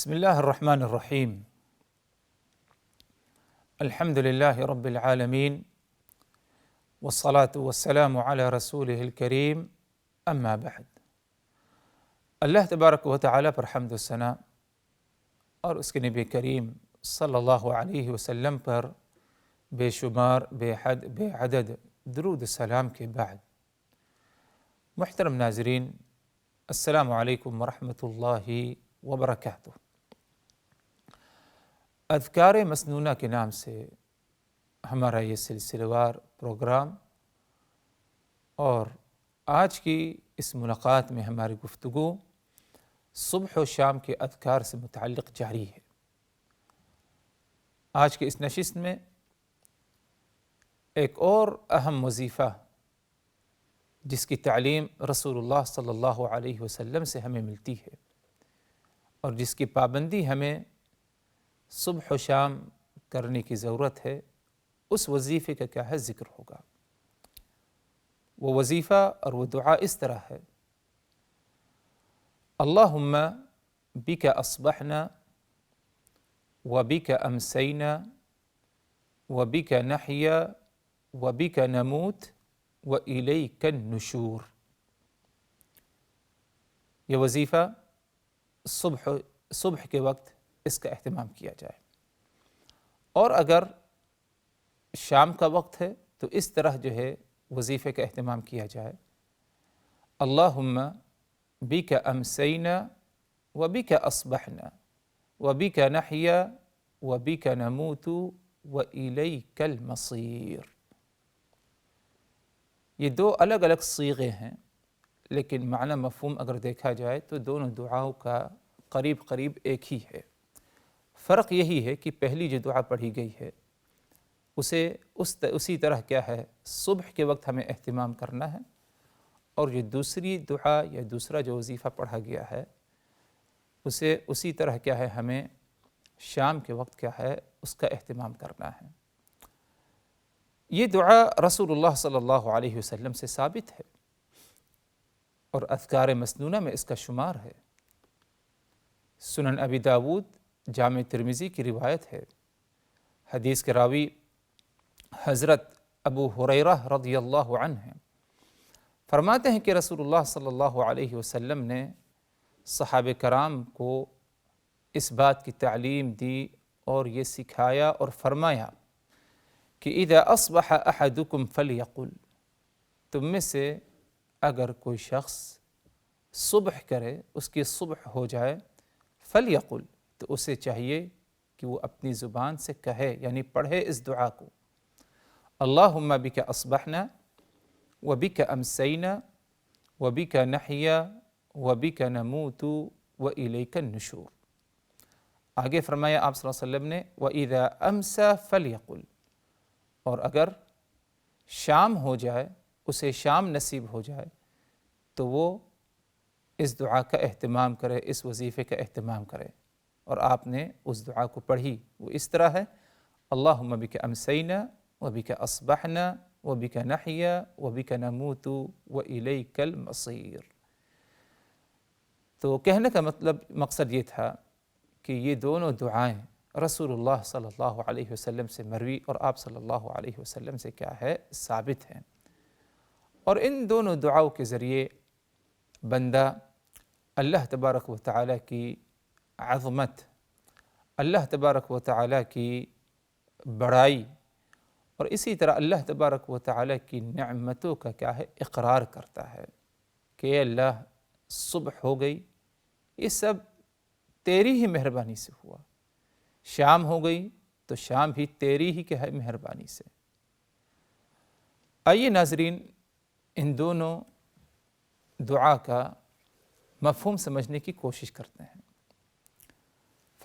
بسم الله الرحمن الرحيم. الحمد لله رب العالمين، والصلاة والسلام على رسوله الكريم، اما بعد۔ اللہ تبارک و تعالیٰ پر حمد و ثنا اور اس کے نبی کریم صلی اللہ علیہ وسلم پر بے شمار بے حد بے عدد درود السلام کے بعد، محترم ناظرین، السلام علیکم ورحمۃ اللہ وبرکاتہ۔ اذکار مسنونہ کے نام سے ہمارا یہ سلسلہ وار پروگرام اور آج کی اس ملاقات میں ہماری گفتگو صبح و شام کے اذکار سے متعلق جاری ہے۔ آج کی اس نشست میں ایک اور اہم وظیفہ جس کی تعلیم رسول اللہ صلی اللہ علیہ وسلم سے ہمیں ملتی ہے اور جس کی پابندی ہمیں صبح و شام کرنے کی ضرورت ہے، اس وظیفے کا کیا ہے ذکر ہوگا۔ وہ وظیفہ اور وہ دعا اس طرح ہے: اللہم بک اصبحنا وبک امسینا وبک نحیا وبک نموت والیک النشور۔ یہ وظیفہ صبح کے وقت اس کا اہتمام کیا جائے، اور اگر شام کا وقت ہے تو اس طرح جو ہے وظیفے کا اہتمام کیا جائے: اللہم بک امسینا وبک اصبحنا وبک نحیا وبک نموت والیک المصیر۔ یہ دو الگ الگ صیغے ہیں، لیکن معنی مفہوم اگر دیکھا جائے تو دونوں دعاؤں کا قریب قریب ایک ہی ہے۔ فرق یہی ہے کہ پہلی جو دعا پڑھی گئی ہے اسے اسی طرح کیا ہے صبح کے وقت ہمیں اہتمام کرنا ہے، اور جو دوسری دعا یا دوسرا جو وظیفہ پڑھا گیا ہے اسے اسی طرح کیا ہے ہمیں شام کے وقت کیا ہے اس کا اہتمام کرنا ہے۔ یہ دعا رسول اللہ صلی اللہ علیہ وسلم سے ثابت ہے اور اذکار مسنونہ میں اس کا شمار ہے۔ سنن ابی داود جامع ترمذی کی روایت ہے، حدیث کے راوی حضرت ابو ہریرہ رضی اللہ عنہ ہیں۔ فرماتے ہیں کہ رسول اللہ صلی اللہ علیہ وسلم نے صحابہ کرام کو اس بات کی تعلیم دی اور یہ سکھایا اور فرمایا کہ اذا اصبح احدکم فلیقل، تم میں سے اگر کوئی شخص صبح کرے، اس کی صبح ہو جائے، فلیقل، تو اسے چاہیے کہ وہ اپنی زبان سے کہے، یعنی پڑھے اس دعا کو: اللہم بک اصبحنا وبک امسینا وبک نحیا وبک نموت والیک النشور۔ آگے فرمایا آپ صلی اللہ علیہ وسلم نے: وَإِذَا أَمْسَى فَلْيَقُلْ، اور اگر شام ہو جائے، اسے شام نصیب ہو جائے تو وہ اس دعا کا اہتمام کرے، اس وظیفے کا اہتمام کرے۔ اور آپ نے اس دعا کو پڑھی، وہ اس طرح ہے: اللہم بک امسینا وبک اصبحنا وبک نحیا وبک نموت والیک المصیر۔ تو کہنے کا مقصد یہ تھا کہ یہ دونوں دعائیں رسول اللہ صلی اللہ علیہ وسلم سے مروی اور آپ صلی اللہ علیہ وسلم سے کیا ہے ثابت ہیں، اور ان دونوں دعاؤں کے ذریعے بندہ اللہ تبارک و تعالیٰ کی عظمت، اللہ تبارک و تعالیٰ کی بڑائی، اور اسی طرح اللہ تبارک و تعالیٰ کی نعمتوں کا کیا ہے اقرار کرتا ہے کہ اے اللہ، صبح ہو گئی، یہ سب تیری ہی مہربانی سے ہوا، شام ہو گئی تو شام بھی تیری ہی کیا ہے مہربانی سے۔ آئیے ناظرین، ان دونوں دعا کا مفہوم سمجھنے کی کوشش کرتے ہیں۔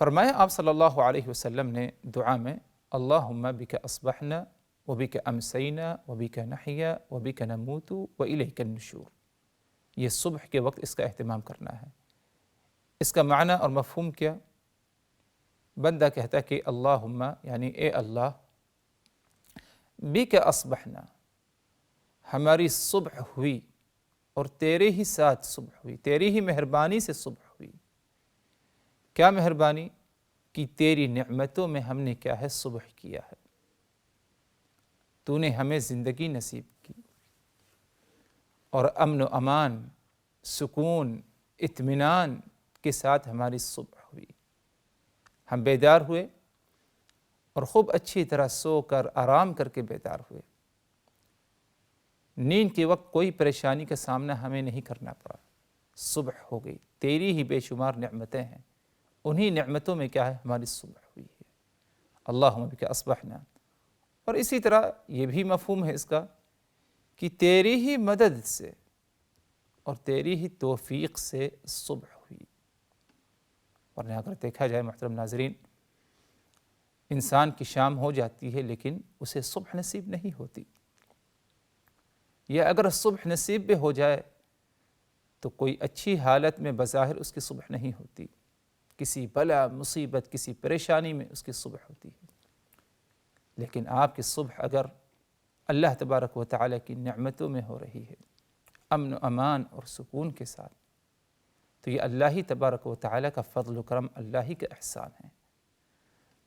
فرمایا آپ صلی اللہ علیہ وسلم نے دعا میں: اللہم بک اصبحنا وبک امسینا وبک نحیا وبک نموت والیک النشور۔ یہ صبح کے وقت اس کا اہتمام کرنا ہے۔ اس کا معنی اور مفہوم کیا؟ بندہ کہتا ہے کہ اللہم، یعنی اے اللہ، بک اصبحنا، ہماری صبح ہوئی اور تیرے ہی ساتھ صبح ہوئی، تیری ہی مہربانی سے صبح ہوئی۔ کیا مہربانی کہ تیری نعمتوں میں ہم نے کیا ہے صبح کیا ہے، تو نے ہمیں زندگی نصیب کی اور امن و امان، سکون، اطمینان کے ساتھ ہماری صبح ہوئی، ہم بیدار ہوئے اور خوب اچھی طرح سو کر آرام کر کے بیدار ہوئے، نیند کے وقت کوئی پریشانی کا سامنا ہمیں نہیں کرنا پڑا، صبح ہو گئی، تیری ہی بے شمار نعمتیں ہیں، انہی نعمتوں میں کیا ہے ہماری صبح ہوئی ہے، اللہم بک اصبحنا۔ اور اسی طرح یہ بھی مفہوم ہے اس کا کہ تیری ہی مدد سے اور تیری ہی توفیق سے صبح ہوئی۔ ورنہ اگر دیکھا جائے محترم ناظرین، انسان کی شام ہو جاتی ہے لیکن اسے صبح نصیب نہیں ہوتی، یا اگر صبح نصیب بھی ہو جائے تو کوئی اچھی حالت میں بظاہر اس کی صبح نہیں ہوتی، کسی بلا مصیبت کسی پریشانی میں اس کی صبح ہوتی ہے۔ لیکن آپ کی صبح اگر اللہ تبارک و تعالیٰ کی نعمتوں میں ہو رہی ہے، امن و امان اور سکون کے ساتھ، تو یہ اللہ ہی تبارک و تعالیٰ کا فضل و کرم، اللہ ہی کا احسان ہے۔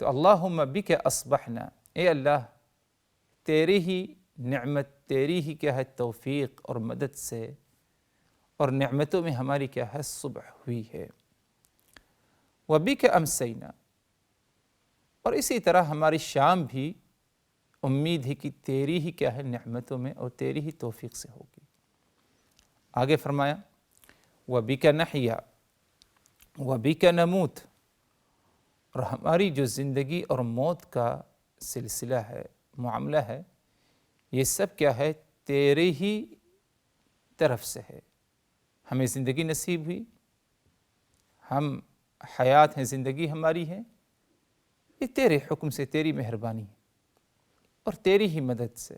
تو اللہم بک اصبحنا، اے اللہ تیری ہی نعمت، تیری ہی کیا ہے توفیق اور مدد سے اور نعمتوں میں ہماری کیا ہے صبح ہوئی ہے، وبک امسینا، اور اسی طرح ہماری شام بھی امید ہے کہ تیری ہی کیا ہے نعمتوں میں اور تیری ہی توفیق سے ہوگی۔ آگے فرمایا وبک نحیا وبک نموت، اور ہماری جو زندگی اور موت کا سلسلہ ہے، معاملہ ہے، یہ سب کیا ہے تیرے ہی طرف سے ہے، ہمیں زندگی نصیب ہوئی، ہم حیات ہیں، زندگی ہماری ہے، یہ تیرے حکم سے، تیری مہربانی ہے اور تیری ہی مدد سے،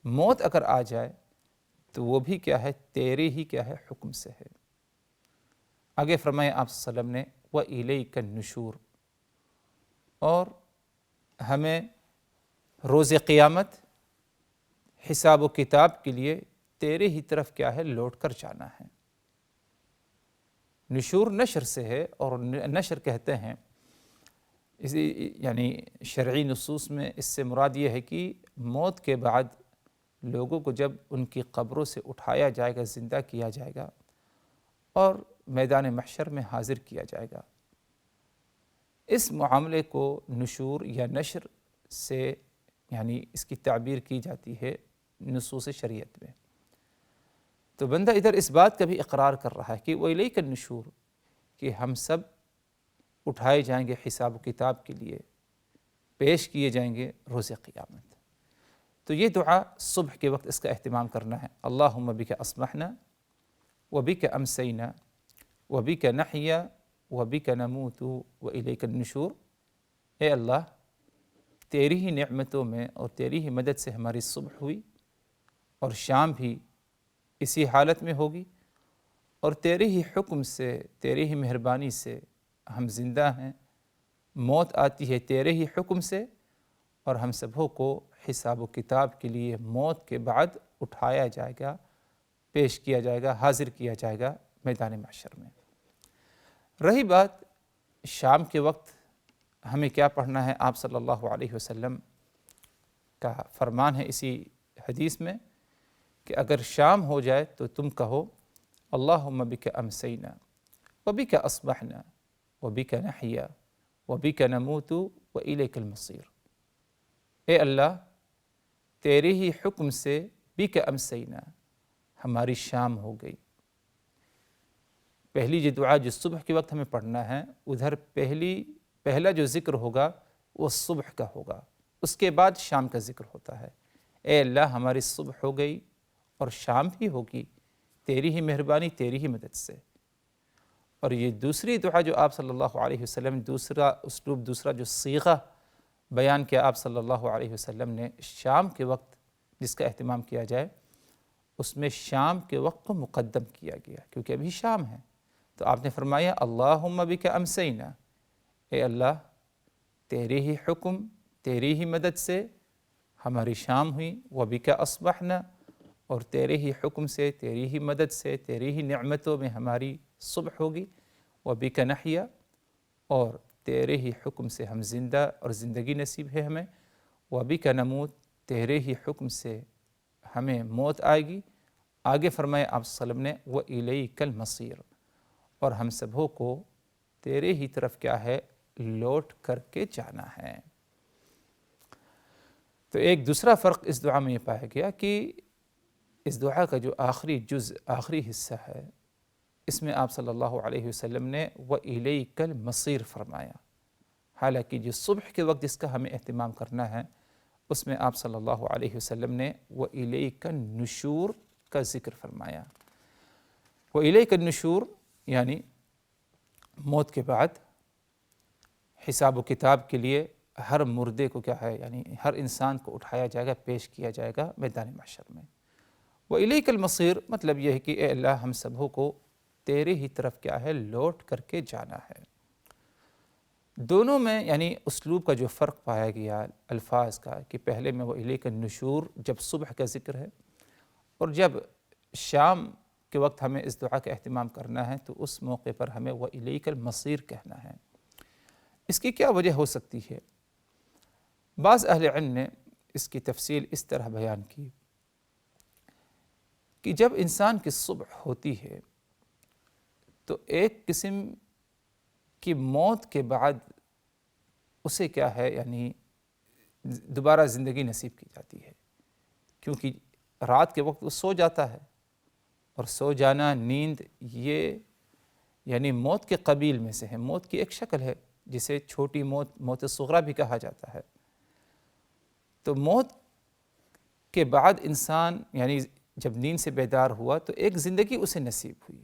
موت اگر آ جائے تو وہ بھی کیا ہے تیرے ہی کیا ہے حکم سے ہے۔ آگے فرمایا آپ صلی اللہ علیہ وسلم نے وَإِلَيْكَ النُّشُورُ، اور ہمیں روز قیامت حساب و کتاب کے لیے تیرے ہی طرف کیا ہے لوٹ کر جانا ہے۔ نشور نشر سے ہے، اور نشر کہتے ہیں اسی یعنی شرعی نصوص میں اس سے مراد یہ ہے کہ موت کے بعد لوگوں کو جب ان کی قبروں سے اٹھایا جائے گا، زندہ کیا جائے گا اور میدان محشر میں حاضر کیا جائے گا، اس معاملے کو نشور یا نشر سے یعنی اس کی تعبیر کی جاتی ہے نصوص شریعت میں۔ تو بندہ ادھر اس بات کا بھی اقرار کر رہا ہے کہ وَإِلَيْكَ النُّشُورُ، کہ ہم سب اٹھائے جائیں گے حساب و کتاب کے لیے، پیش کیے جائیں گے روز قیامت۔ تو یہ دعا صبح کے وقت اس کا اہتمام کرنا ہے، اللہم بک اصبحنا وبک امسینا وبک نحیا وبک نموت وإلیک النشور، اے اللہ تیری ہی نعمتوں میں اور تیری ہی مدد سے ہماری صبح ہوئی اور شام بھی اسی حالت میں ہوگی، اور تیرے ہی حکم سے، تیری ہی مہربانی سے ہم زندہ ہیں، موت آتی ہے تیرے ہی حکم سے، اور ہم سبوں کو حساب و کتاب کے لیے موت کے بعد اٹھایا جائے گا، پیش کیا جائے گا، حاضر کیا جائے گا میدان محشر میں۔ رہی بات شام کے وقت ہمیں کیا پڑھنا ہے، آپ صلی اللہ علیہ وسلم کا فرمان ہے اسی حدیث میں کہ اگر شام ہو جائے تو تم کہو اللہم بک امسینا وبک اصبحنا وبک نحیا وبک نموت وإلیک المصیر، اے اللہ تیرے ہی حکم سے بک امسینا، ہماری شام ہو گئی۔ پہلی جو دعا جو صبح کے وقت ہمیں پڑھنا ہے، ادھر پہلا جو ذکر ہوگا وہ صبح کا ہوگا، اس کے بعد شام کا ذکر ہوتا ہے۔ اے اللہ ہماری صبح ہو گئی اور شام بھی ہوگی تیری ہی مہربانی، تیری ہی مدد سے۔ اور یہ دوسری دعا جو آپ صلی اللہ علیہ وسلم، دوسرا اسلوب، دوسرا جو صیغہ بیان کیا آپ صلی اللہ علیہ وسلم نے شام کے وقت جس کا اہتمام کیا جائے، اس میں شام کے وقت کو مقدم کیا گیا کیونکہ ابھی شام ہے، تو آپ نے فرمایا اللہم بک امسینا، اے اللہ تیرے ہی حکم، تیری ہی مدد سے ہماری شام ہوئی، وبک اصبحنا، اور تیرے ہی حکم سے، تیری ہی مدد سے، تیری ہی نعمتوں میں ہماری صبح ہوگی، وبک نحیا، اور تیرے ہی حکم سے ہم زندہ اور زندگی نصیب ہے ہمیں، وَبِكَ نَمُوتُ، تیرے ہی حکم سے ہمیں موت آئے گی۔ آگے فرمایا آپ صلی اللہ علیہ وسلم نے وَإِلَيْكَ الْمَصِيرُ، اور ہم سبھوں کو تیرے ہی طرف کیا ہے، لوٹ کر کے جانا ہے۔ تو ایک دوسرا فرق اس دعا میں یہ پایا گیا کہ اس دعا کا جو آخری جز، آخری حصہ ہے، اس میں آپ صلی اللہ علیہ وسلم نے وَإِلَيْكَ الْمَصِيرُ فرمایا، حالانکہ جو صبح کے وقت جس کا ہمیں اہتمام کرنا ہے، اس میں آپ صلی اللہ علیہ وسلم نے وَإِلَيْكَ النُّشُورُ کا ذکر فرمایا۔ وَإِلَيْكَ النُّشُورُ یعنی موت کے بعد حساب و کتاب کے لیے ہر مردے کو کیا ہے، یعنی ہر انسان کو اٹھایا جائے گا، پیش کیا جائے گا میدان محشر میں۔ وَإِلَيْكَ الْمَصِيرُ مطلب یہ ہے کہ اے اللہ ہم سبھوں کو تیرے ہی طرف کیا ہے، لوٹ کر کے جانا ہے۔ دونوں میں یعنی اسلوب کا جو فرق پایا گیا الفاظ کا، کہ پہلے میں وَإِلَيْكَ النُّشُورُ جب صبح کا ذکر ہے، اور جب شام کے وقت ہمیں اس دعا کا اہتمام کرنا ہے تو اس موقع پر ہمیں وَإِلَيْكَ الْمَصِيرُ کہنا ہے۔ اس کی کیا وجہ ہو سکتی ہے؟ بعض اہل علم نے اس کی تفصیل اس طرح بیان کی کہ جب انسان کی صبح ہوتی ہے تو ایک قسم کی موت کے بعد اسے کیا ہے، یعنی دوبارہ زندگی نصیب کی جاتی ہے، کیونکہ رات کے وقت وہ سو جاتا ہے، اور سو جانا، نیند، یہ یعنی موت کے قبیل میں سے ہے، موت کی ایک شکل ہے جسے چھوٹی موت، موت صغریٰ بھی کہا جاتا ہے۔ تو موت کے بعد انسان یعنی جب نیند سے بیدار ہوا تو ایک زندگی اسے نصیب ہوئی۔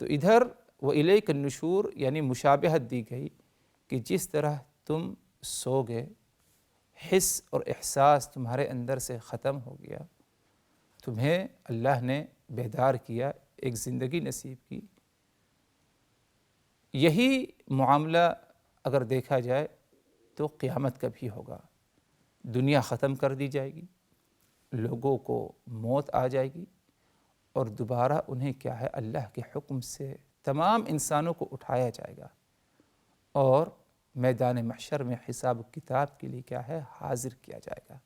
تو ادھر وَإِلَيْكَ النُّشُورُ یعنی مشابہت دی گئی کہ جس طرح تم سو گئے، حس اور احساس تمہارے اندر سے ختم ہو گیا، تمہیں اللہ نے بیدار کیا، ایک زندگی نصیب کی۔ یہی معاملہ اگر دیکھا جائے تو قیامت کا بھی ہوگا۔ دنیا ختم کر دی جائے گی، لوگوں کو موت آ جائے گی، اور دوبارہ انہیں کیا ہے، اللہ کے حکم سے تمام انسانوں کو اٹھایا جائے گا، اور میدان محشر میں حساب و کتاب کے لیے کیا ہے، حاضر کیا جائے گا۔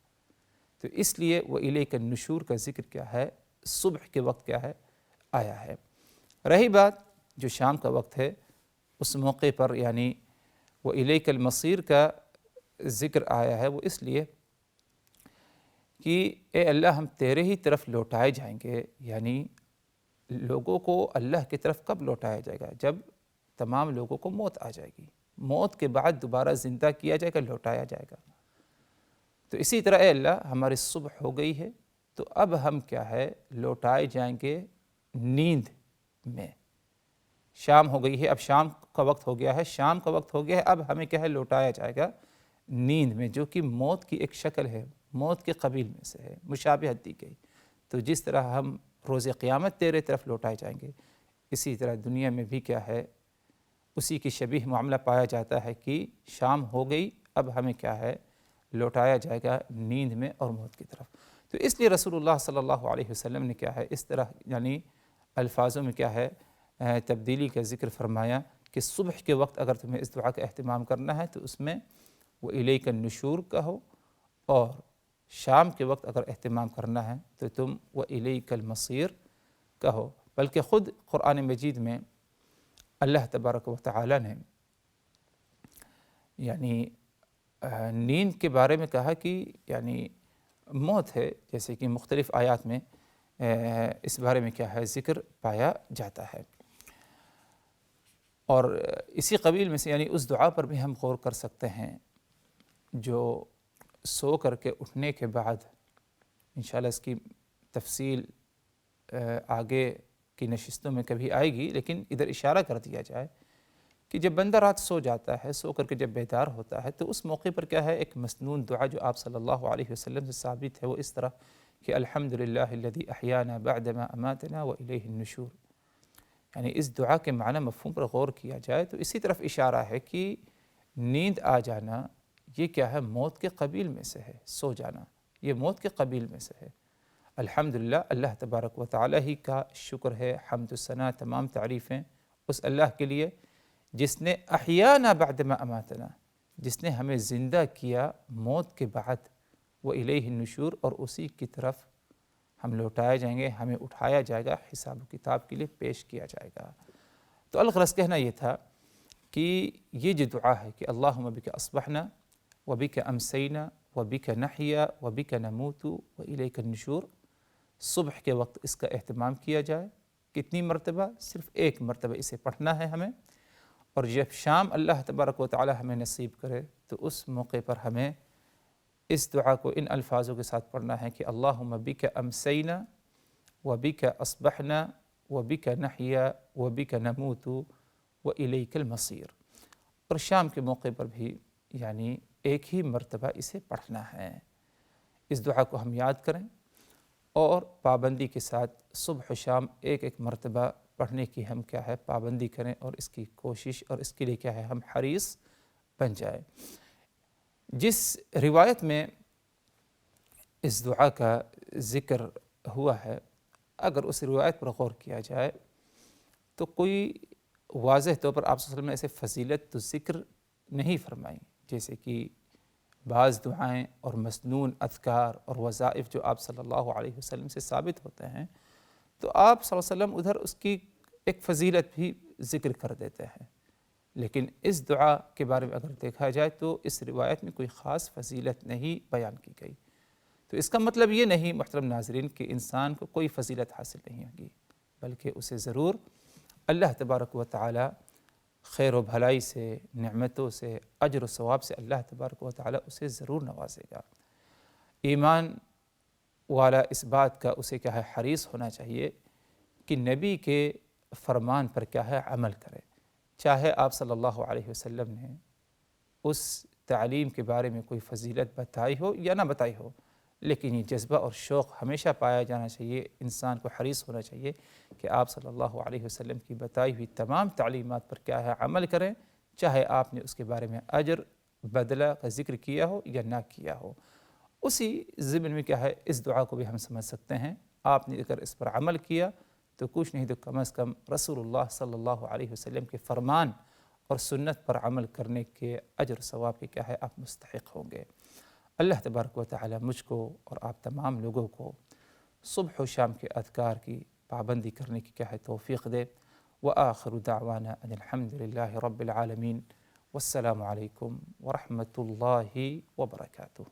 تو اس لیے وَإِلَيْكَ النُّشُورُ کا ذکر کیا ہے، صبح کے وقت کیا ہے، آیا ہے۔ رہی بات جو شام کا وقت ہے، اس موقع پر یعنی وَإِلَيْكَ الْمَصِيرُ کا ذکر آیا ہے، وہ اس لیے کہ اے اللہ ہم تیرے ہی طرف لوٹائے جائیں گے، یعنی لوگوں کو اللہ کی طرف کب لوٹایا جائے گا؟ جب تمام لوگوں کو موت آ جائے گی، موت کے بعد دوبارہ زندہ کیا جائے گا، لوٹایا جائے گا۔ تو اسی طرح اے اللہ ہماری صبح ہو گئی ہے، تو اب ہم کیا ہے، لوٹائے جائیں گے نیند میں۔ شام ہو گئی ہے، اب شام کا وقت ہو گیا ہے، شام کا وقت ہو گیا ہے، اب ہمیں کیا ہے، لوٹایا جائے گا نیند میں، جو کہ موت کی ایک شکل ہے، موت کے قبیل میں سے ہے، مشابہت دی گئی۔ تو جس طرح ہم روز قیامت تیرے طرف لوٹائے جائیں گے، اسی طرح دنیا میں بھی کیا ہے، اسی کی شبیہ معاملہ پایا جاتا ہے کہ شام ہو گئی، اب ہمیں کیا ہے، لوٹایا جائے گا نیند میں اور موت کی طرف۔ تو اس لیے رسول اللہ صلی اللہ علیہ وسلم نے کیا ہے، اس طرح یعنی الفاظوں میں کیا ہے، تبدیلی کا ذکر فرمایا کہ صبح کے وقت اگر تمہیں اس دعا کا اہتمام کرنا ہے تو اس میں وَإِلَيْكَ النُّشُورُ کہو، اور شام کے وقت اگر اہتمام کرنا ہے تو تم وَإِلَيْكَ الْمَصِيرُ کہو۔ بلکہ خود قرآن مجید میں اللہ تبارک و تعالی نے یعنی نیند کے بارے میں کہا کہ یعنی موت ہے، جیسے کہ مختلف آیات میں اس بارے میں کیا ہے، ذکر پایا جاتا ہے۔ اور اسی قبیل میں سے یعنی اس دعا پر بھی ہم غور کر سکتے ہیں جو سو کر کے اٹھنے کے بعد، انشاءاللہ اس کی تفصیل آگے کی نشستوں میں کبھی آئے گی، لیکن ادھر اشارہ کر دیا جائے کہ جب بندہ رات سو جاتا ہے، سو کر کے جب بیدار ہوتا ہے تو اس موقع پر کیا ہے، ایک مسنون دعا جو آپ صلی اللہ علیہ وسلم سے ثابت ہے، وہ اس طرح کہ الحمدللہ الذی احیانا بعدما اماتنا والیہ النشور۔ یعنی اس دعا کے معنی مفہوم پر غور کیا جائے تو اسی طرف اشارہ ہے کہ نیند آ جانا یہ کیا ہے، موت کے قبیل میں سے ہے، سو جانا یہ موت کے قبیل میں سے ہے۔ الحمدللہ اللہ تبارک و تعالی ہی کا شکر ہے، حمد و ثنا، تمام تعریفیں اس اللہ کے لیے جس نے احیانا بعد ما اماتنا، جس نے ہمیں زندہ کیا موت کے بعد، وإلیہ النشور، اور اسی کی طرف ہم لوٹائے جائیں گے، ہمیں اٹھایا جائے گا، حساب و کتاب کے لیے پیش کیا جائے گا۔ تو الغرض کہنا یہ تھا کہ یہ جو دعا ہے کہ اللہم بک اصبحنا وبک امسینا وبک نحیا وبک نموت وإلیک النشور، صبح کے وقت اس کا اہتمام کیا جائے۔ کتنی مرتبہ؟ صرف ایک مرتبہ اسے پڑھنا ہے ہمیں، اور جب شام اللہ تبارک و تعالی ہمیں نصیب کرے تو اس موقع پر ہمیں اس دعا کو ان الفاظوں کے ساتھ پڑھنا ہے کہ اللہم بک امسینا وبک اصبحنا وبک نحیا وبک نموت وإلیک المصیر، اور شام کے موقع پر بھی یعنی ایک ہی مرتبہ اسے پڑھنا ہے۔ اس دعا کو ہم یاد کریں اور پابندی کے ساتھ صبح و شام ایک ایک مرتبہ پڑھنے کی ہم کیا ہے پابندی کریں، اور اس کی کوشش اور اس کے لیے کیا ہے ہم حریص بن جائیں۔ جس روایت میں اس دعا کا ذکر ہوا ہے، اگر اس روایت پر غور کیا جائے تو کوئی واضح طور پر آپ صلی اللہ علیہ وسلم نے ایسے فضیلت تو ذکر نہیں فرمائی، جیسے کہ بعض دعائیں اور مسنون اذکار اور وظائف جو آپ صلی اللہ علیہ وسلم سے ثابت ہوتے ہیں، تو آپ صلی اللہ علیہ وسلم ادھر اس کی ایک فضیلت بھی ذکر کر دیتے ہیں، لیکن اس دعا کے بارے میں اگر دیکھا جائے تو اس روایت میں کوئی خاص فضیلت نہیں بیان کی گئی۔ تو اس کا مطلب یہ نہیں محترم ناظرین کہ انسان کو کوئی فضیلت حاصل نہیں ہوگی، بلکہ اسے ضرور اللہ تبارک و تعالی خیر و بھلائی سے، نعمتوں سے، اجر و ثواب سے اللہ تبارک و تعالی اسے ضرور نوازے گا۔ ایمان والا اس بات کا اسے کیا ہے حریص ہونا چاہیے کہ نبی کے فرمان پر کیا ہے عمل کرے، چاہے آپ صلی اللہ علیہ وسلم نے اس تعلیم کے بارے میں کوئی فضیلت بتائی ہو یا نہ بتائی ہو، لیکن یہ جذبہ اور شوق ہمیشہ پایا جانا چاہیے، انسان کو حریص ہونا چاہیے کہ آپ صلی اللہ علیہ وسلم کی بتائی ہوئی تمام تعلیمات پر کیا ہے عمل کریں، چاہے آپ نے اس کے بارے میں اجر بدلہ کا ذکر کیا ہو یا نہ کیا ہو۔ اسی ضمن میں کیا ہے اس دعا کو بھی ہم سمجھ سکتے ہیں، آپ نے اگر اس پر عمل کیا تو کچھ نہیں تو کم از کم رسول اللہ صلی اللہ علیہ وسلم کے فرمان اور سنت پر عمل کرنے کے اجر و ثواب کے کیا ہے آپ مستحق ہوں گے۔ اللہ تبارک و تعالی مجھ کو اور آپ تمام لوگوں کو صبح و شام کے اذکار کی پابندی کرنے کی کیا ہے توفیق دے۔ وآخر دعوانا ان الحمد للہ رب العالمین، والسلام علیکم ورحمۃ اللہ وبرکاتہ۔